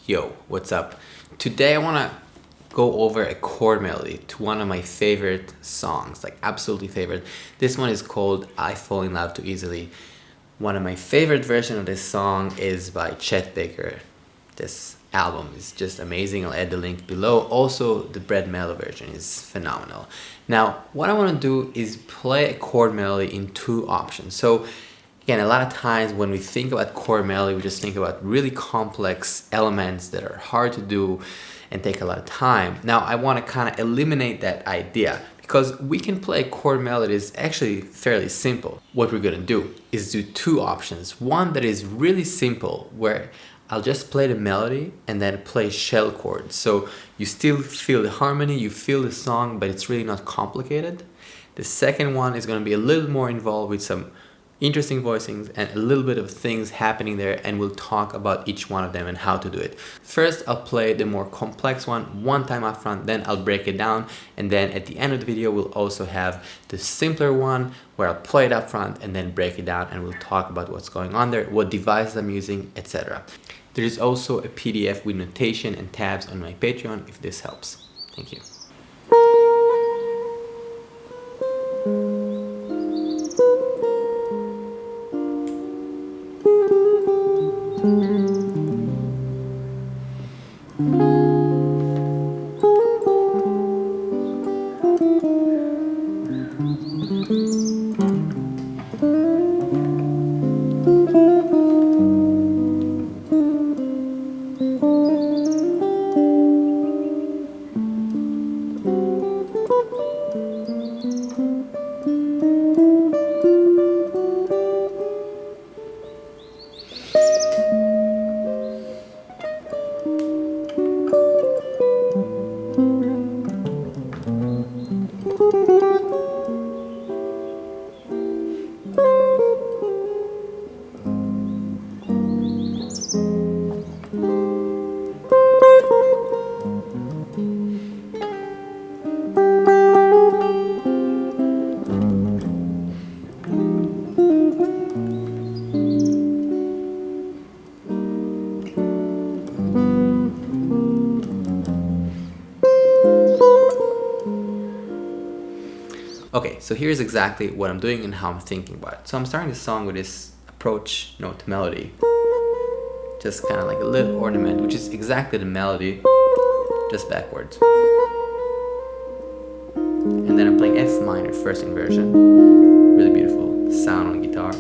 Yo, what's up? Today I want to go over a chord melody to one of my favorite songs, like absolutely favorite. This one is called I Fall in Love Too Easily. One of my favorite versions of this song is by Chet Baker. This album is just amazing. I'll add the link below. Also, the Brad Mello version is phenomenal. Now, what I want to do is play a chord melody in two options. So again, a lot of times when we think about chord melody, we just think about really complex elements that are hard to do and take a lot of time. Now, I want to kind of eliminate that idea because we can play a chord melody is actually fairly simple. What we're going to do is do two options. One that is really simple where I'll just play the melody and then play shell chords. So you still feel the harmony, you feel the song, but it's really not complicated. The second one is going to be a little more involved with some interesting voicings and a little bit of things happening there, and we'll talk about each one of them and how to do it. First, I'll play the more complex one time up front, then I'll break it down, and then at the end of the video we'll also have the simpler one where I'll play it up front and then break it down, and we'll talk about what's going on there, what devices I'm using, etc. There is also a PDF with notation and tabs on my Patreon if this helps. Thank you. Okay, so here's exactly what I'm doing and how I'm thinking about it. So I'm starting the song with this approach note melody. Just kind of like a little ornament, which is exactly the melody, just backwards. And then I'm playing F minor, first inversion. Really beautiful sound on guitar.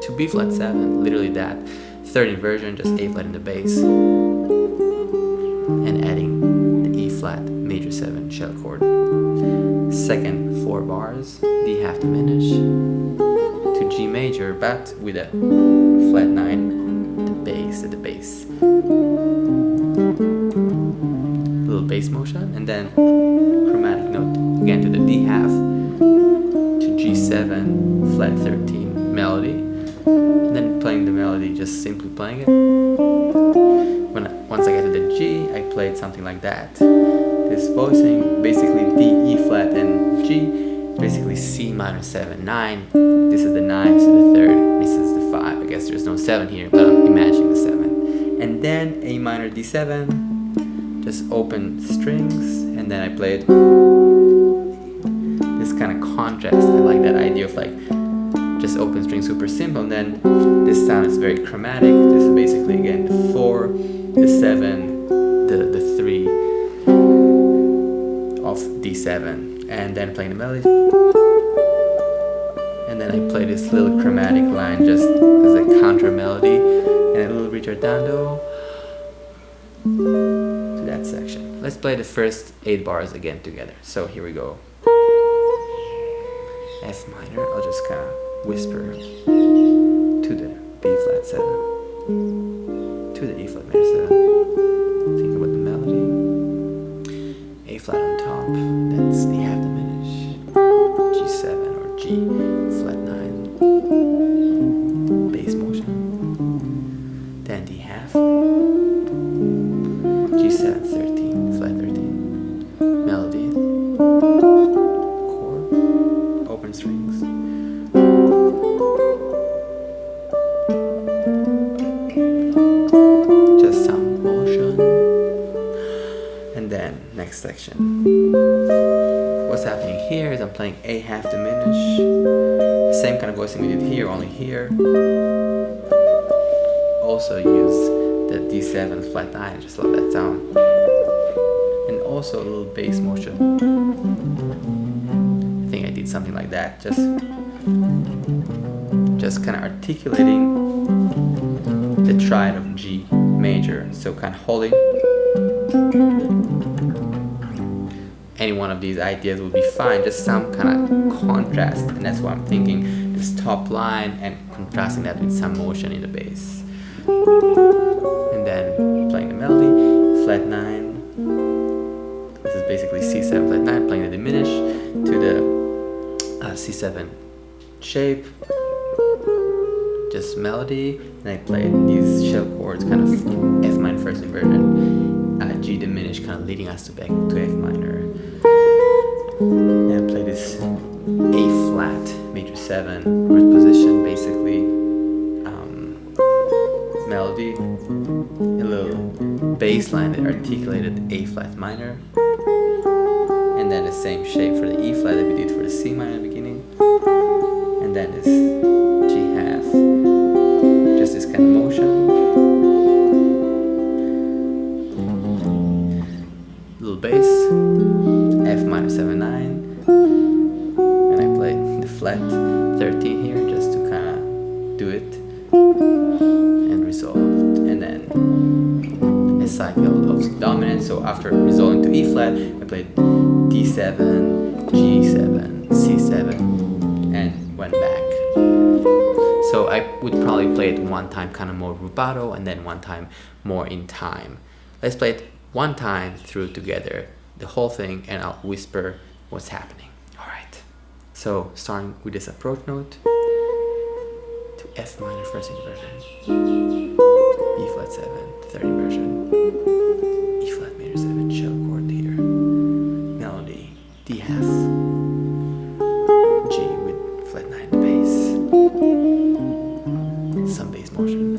To B flat 7, literally that. Third inversion, just A flat in the bass. And adding the E flat major 7 shell chord. Second 4 bars, D half diminished to G major, but with a flat 9, the bass at the bass. Little bass motion, and then chromatic note again to the D half to G7, flat 13 melody, and then playing the melody, just simply playing it. Once I get to the G, I played something like that. This voicing, basically D, E flat, and G, basically C minor 7, 9. This is the 9, this is the 3rd, this is the 5. I guess there's no 7 here, but I'm imagining the 7. And then A minor D7, just open strings, and then I played this kind of contrast. I like that idea of like just open strings, super simple, and then this sound is very chromatic. This is basically again the 4, the 7, the 3 of D7, and then playing the melody, and then I play this little chromatic line just as a counter melody and a little ritardando to that section. Let's play the first 8 bars again together. So here we go. F minor, I'll just kind of whisper to the B flat 7, to the E flat major 7. Think about the melody. A flat on top, that's D half diminished, G7 or G flat 9, bass motion, then D half, G7 13, flat 13, melody, chord, open strings, just happening here is I'm playing A half diminish. Same kind of voicing we did here, only here. Also use the D7 flat 9, I just love that sound. And also a little bass motion. I think I did something like that, just kind of articulating the triad of G major, so kind of holding. Any one of these ideas would be fine, just some kind of contrast, and that's what I'm thinking, this top line and contrasting that with some motion in the bass. And then playing the melody, flat 9. This is basically C7 flat 9, playing the diminish to the C7 shape, just melody, and I play these shell chords, kind of F minor first inversion, G diminished, kind of leading us back to F minor. And I play this A flat major 7 root position, basically melody, a little bass line that articulated A flat minor, and then the same shape for the E flat that we did for the C minor at the beginning, and then this G half, just this kind of motion. Little bass, F minor 7 9, and I play the flat 13 here just to kind of do it and resolve, and then a cycle of dominant. So after resolving to E flat, I played D7, G7, C7, and went back. So I would probably play it one time kind of more rubato and then one time more in time. Let's play it one time through together, the whole thing, and I'll whisper what's happening. All right. So starting with this approach note to F minor first inversion, B flat 7 third inversion, E flat major 7 shell chord here, melody, D half, G with flat 9 bass, some bass motion,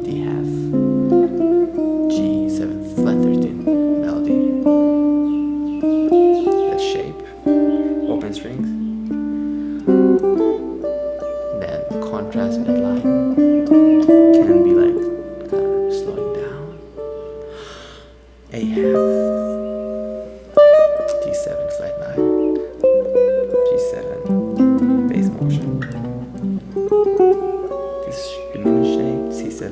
D half, G7 flat 13 melody, that shape, open strings, then contrast with that line can be like kind of slowing down. A half, D7 flat 9, G7 bass motion, this diminished shape, C7,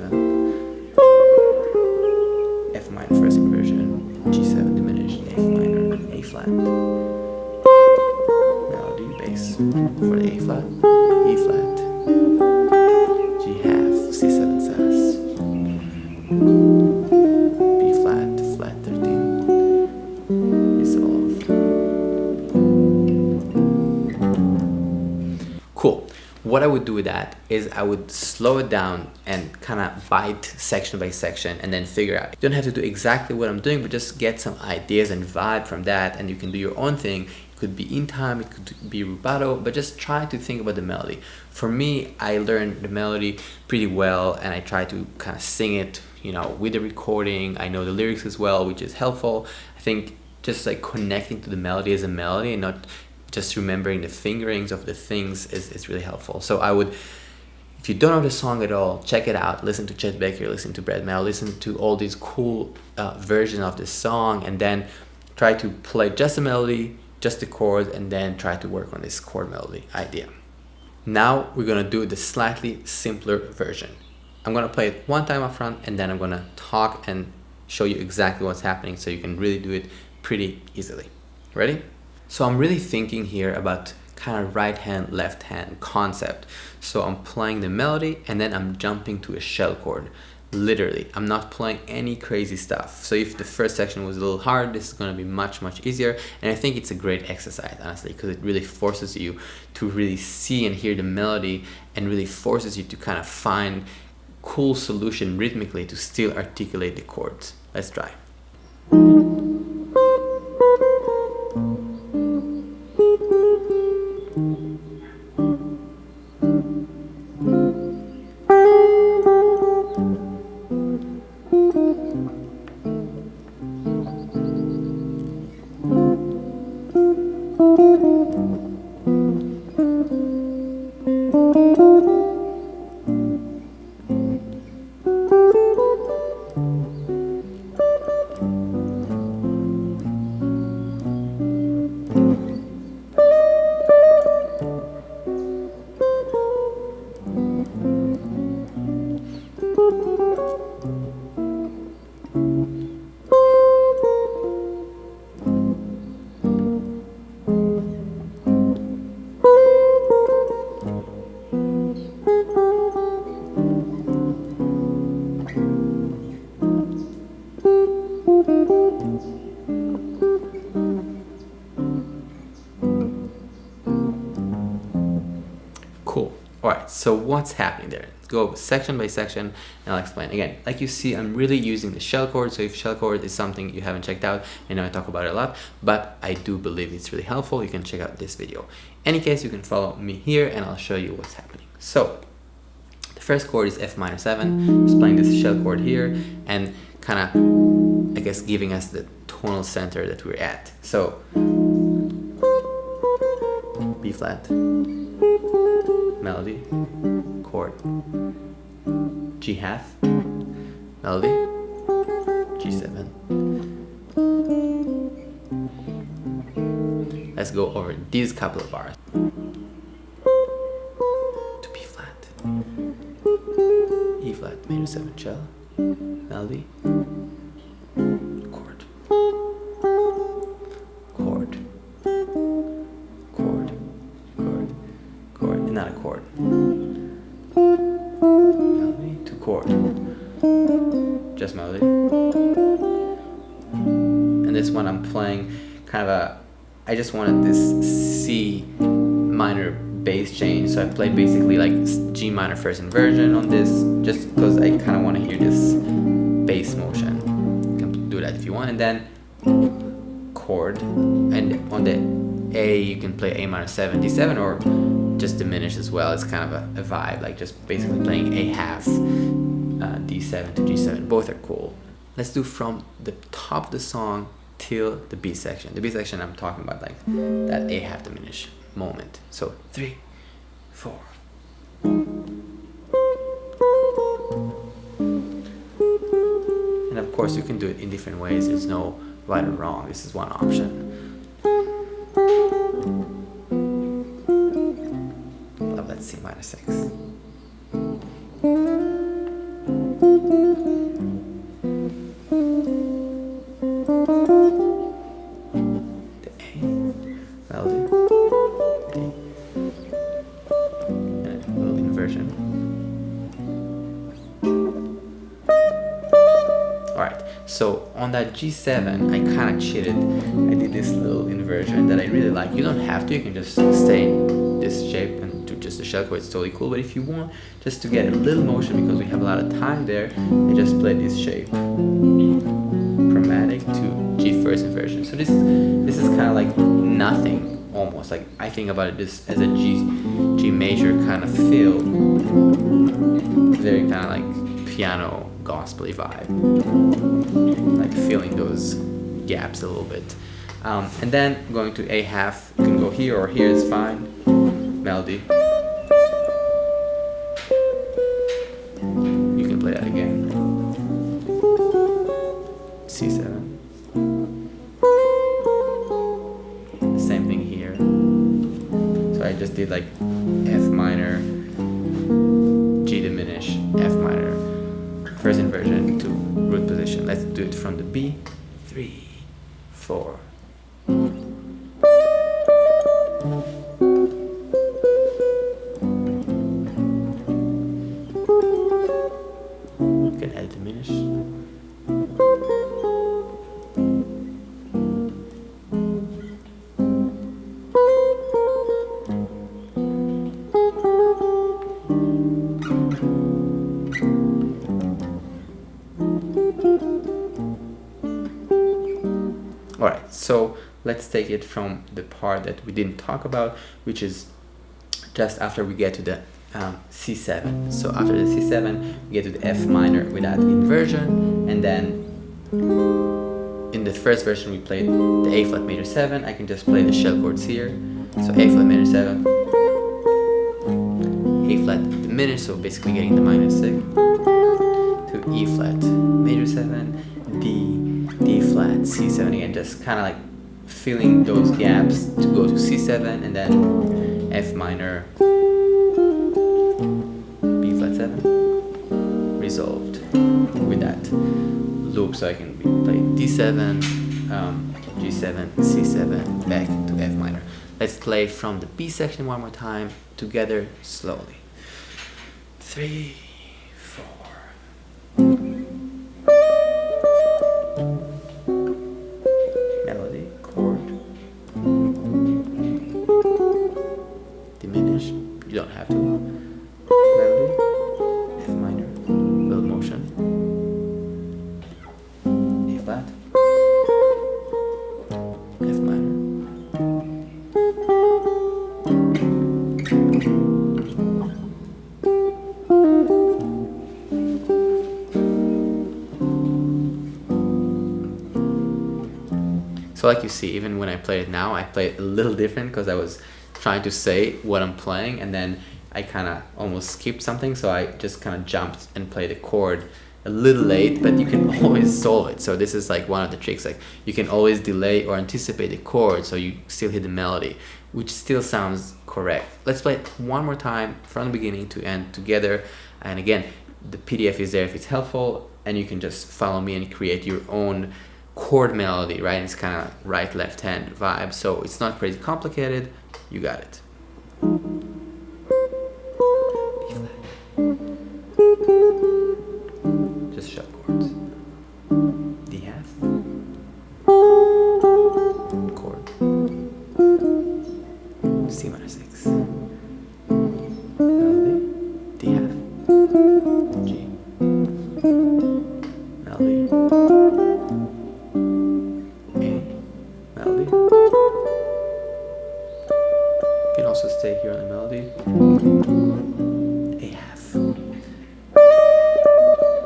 F minor first inversion, G7 diminished, F minor, A flat, melody, bass for the A flat, E flat, G half, C7 sus, B flat, flat 13, resolve. Cool. What I would do with that is I would slow it down and kind of bite section by section and then figure out. You don't have to do exactly what I'm doing, but just get some ideas and vibe from that, and you can do your own thing. It could be in time, it could be rubato, but just try to think about the melody. For me, I learned the melody pretty well and I try to kind of sing it, you know, with the recording. I know the lyrics as well, which is helpful. I think just like connecting to the melody as a melody and not just remembering the fingerings of the things is really helpful. So I would, if you don't know the song at all, check it out. Listen to Chet Baker, listen to Brad Mel, listen to all these cool versions of this song, and then try to play just the melody, just the chords, and then try to work on this chord melody idea. Now we're gonna do the slightly simpler version. I'm gonna play it one time up front, and then I'm gonna talk and show you exactly what's happening so you can really do it pretty easily. Ready? So I'm really thinking here about kind of right hand, left hand concept. So I'm playing the melody and then I'm jumping to a shell chord. Literally, I'm not playing any crazy stuff. So if the first section was a little hard, this is going to be much easier. And I think it's a great exercise, honestly, because it really forces you to really see and hear the melody and really forces you to kind of find cool solution rhythmically to still articulate the chords. Let's try. Cool. Alright, so what's happening there? Let's go section by section and I'll explain. Again, like you see, I'm really using the shell chord, so if shell chord is something you haven't checked out, I know I talk about it a lot, but I do believe it's really helpful. You can check out this video. Any case, you can follow me here and I'll show you what's happening. So, the first chord is F minor 7, just playing this shell chord here and kind of, I guess, giving us the tonal center that we're at. So, B flat, melody, chord, G half, melody, G7. Let's go over these couple of bars. To B flat, E flat major 7 cello, melody, chord, chord, chord, chord, chord, and not a chord. Melody to chord. Just melody. And this one I'm playing kind of a, I just wanted this C minor bass change, so I played basically like G minor first inversion on this, just because I kind of want to hear this bass motion. You can do that if you want, and then chord, and on the A you can play A minor 7, D7, or just diminish as well. It's kind of a vibe, like just basically playing A half, D7 to G7. Both are cool. Let's do from the top of the song till the B section. The B section I'm talking about like that A half diminish moment. So 3, 4. And of course you can do it in different ways. There's no right or wrong. This is one option. Love that C minor 6. The A, melody, D, and a little inversion. Alright, so on that G7, I kind of cheated. I did this little inversion that I really like. You don't have to, you can just stay in this shape and do just the shell chord, it's totally cool. But if you want just to get a little motion, because we have a lot of time there, I just play this shape. Chromatic to G first inversion. So this is kind of like nothing, almost. Like I think about it this as a G major kind of feel. Very kind of like piano gospel-y vibe. Like feeling those gaps a little bit. And then going to A half, you can go here or here is fine. Melody. You can play that again. C7. Same thing here. So I just did like F minor, G diminish, F minor, first inversion to root position. Let's do it from the B. 3, 4. You can add diminish. Alright, so let's take it from the part that we didn't talk about, which is just after we get to the C7. So after the C7, we get to the F minor without inversion, and then in the first version we played the A flat major 7. I can just play the shell chords here, So A flat minor 7, A flat diminished, so basically getting the minor 6, to E flat major 7, D flat, C7 again, just kind of like filling those gaps to go to C7, and then F minor, B flat 7, resolved with that loop, so I can play D7, G7, C7, back to F minor. Let's play from the B section one more time, together, slowly. 3, 4. Melody, chord, diminish, you don't have to. Melody, F minor, little motion, A flat, F minor, so like you see, even when I play it now, I play it a little different because I was trying to say what I'm playing, and then I kind of almost skipped something, so I just kind of jumped and played the chord a little late, but you can always solve it. So this is like one of the tricks, like you can always delay or anticipate the chord so you still hit the melody, which still sounds correct. Let's play it one more time from the beginning to end together, and again, the PDF is there if it's helpful, and you can just follow me and create your own chord melody, right? It's kind of right left hand vibe, so it's not crazy complicated. You got it. Just sharp chords. D half, chord, C minor 6, melody, D half, G, melody, melody. You can also stay here on the melody. A half,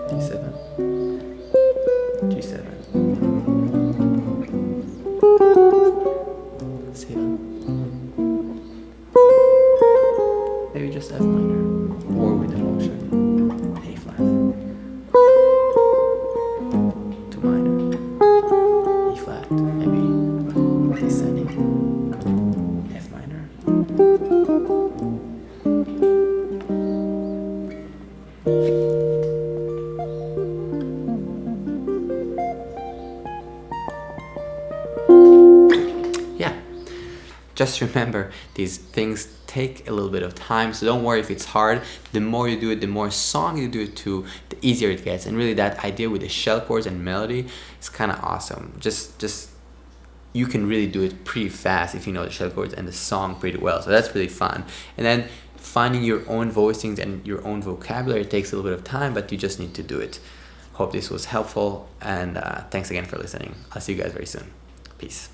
D7, G7, Sivan. Maybe just F minor, or with the motion, A flat, 2 minor, E flat, maybe descending, F minor. Yeah, just remember, these things take a little bit of time, so don't worry if it's hard. The more you do it, the more song you do it to, the easier it gets. And really that idea with the shell chords and melody is kind of awesome. Just you can really do it pretty fast if you know the shell chords and the song pretty well, so that's really fun. And then finding your own voicings and your own vocabulary takes a little bit of time, but you just need to do it. Hope this was helpful, and thanks again for listening. I'll see you guys very soon. Peace.